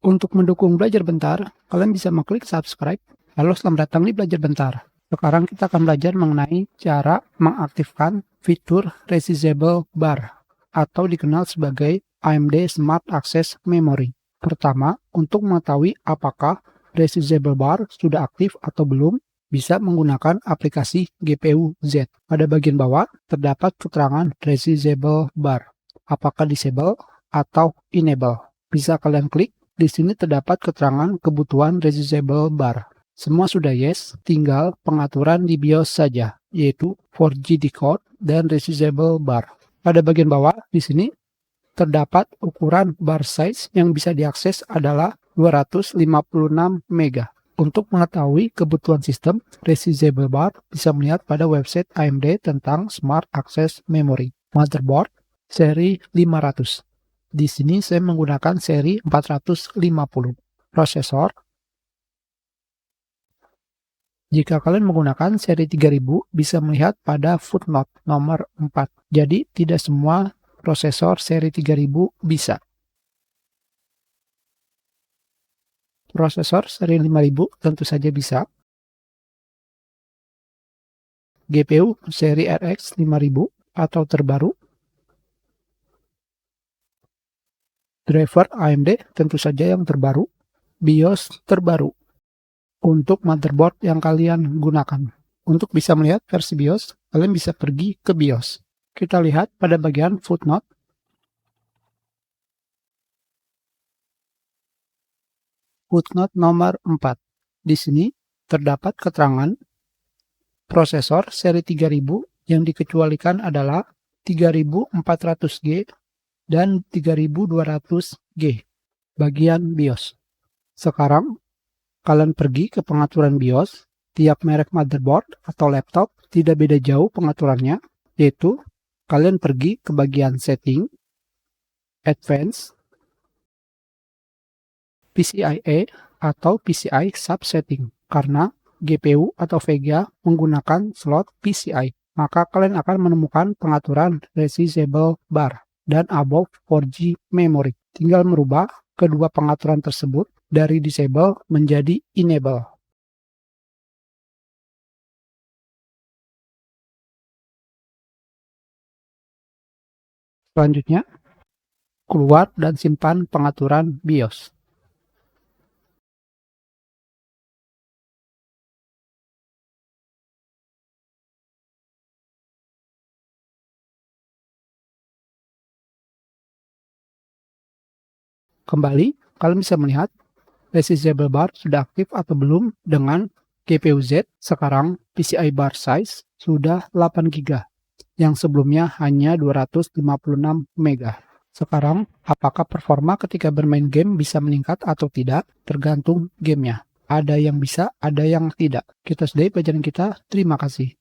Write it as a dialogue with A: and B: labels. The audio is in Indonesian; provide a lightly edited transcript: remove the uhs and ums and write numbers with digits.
A: Untuk mendukung Belajar Bentar, kalian bisa mengklik subscribe. Halo, selamat datang di Belajar Bentar. Sekarang kita akan belajar mengenai cara mengaktifkan fitur Resizable Bar atau dikenal sebagai AMD Smart Access Memory. Pertama, untuk mengetahui apakah Resizable Bar sudah aktif atau belum, bisa menggunakan aplikasi GPU Z. Pada bagian bawah terdapat keterangan Resizable Bar, apakah disable atau enable. Bisa kalian klik. Di sini terdapat keterangan kebutuhan Resizable Bar. Semua sudah yes, tinggal pengaturan di BIOS saja, yaitu 4G decode dan Resizable Bar. Pada bagian bawah, di sini terdapat ukuran bar size yang bisa diakses adalah 256 MB. Untuk mengetahui kebutuhan sistem, Resizable Bar bisa melihat pada website AMD tentang Smart Access Memory. Motherboard seri 500. Di sini saya menggunakan seri 450. Prosesor, jika kalian menggunakan seri 3000, bisa melihat pada footnote nomor 4. Jadi, tidak semua prosesor seri 3000 bisa. Prosesor seri 5000 tentu saja bisa. GPU seri RX 5000 atau terbaru. Driver AMD tentu saja yang terbaru. BIOS terbaru. Untuk motherboard yang kalian gunakan. Untuk bisa melihat versi BIOS, kalian bisa pergi ke BIOS. Kita lihat pada bagian footnote. Footnote nomor 4. Di sini terdapat keterangan prosesor seri 3000 yang dikecualikan adalah 3400G dan 3200G bagian BIOS. Sekarang kalian pergi ke pengaturan BIOS. Tiap merek motherboard atau laptop tidak beda jauh pengaturannya, yaitu kalian pergi ke bagian setting, advance, PCIe atau PCI subsetting. Karena GPU atau VGA menggunakan slot PCI, maka kalian akan menemukan pengaturan Resizable Bar dan above 4G memory. Tinggal merubah kedua pengaturan tersebut dari disable menjadi enable. Selanjutnya, keluar dan simpan pengaturan BIOS. Kembali, kalian bisa melihat Resizable Bar sudah aktif atau belum dengan GPU Z. Sekarang PCI bar size sudah 8 GB, yang sebelumnya hanya 256 MB. Sekarang, apakah performa ketika bermain game bisa meningkat atau tidak? Tergantung gamenya. Ada yang bisa, ada yang tidak. Kita sudahi pelajaran kita. Terima kasih.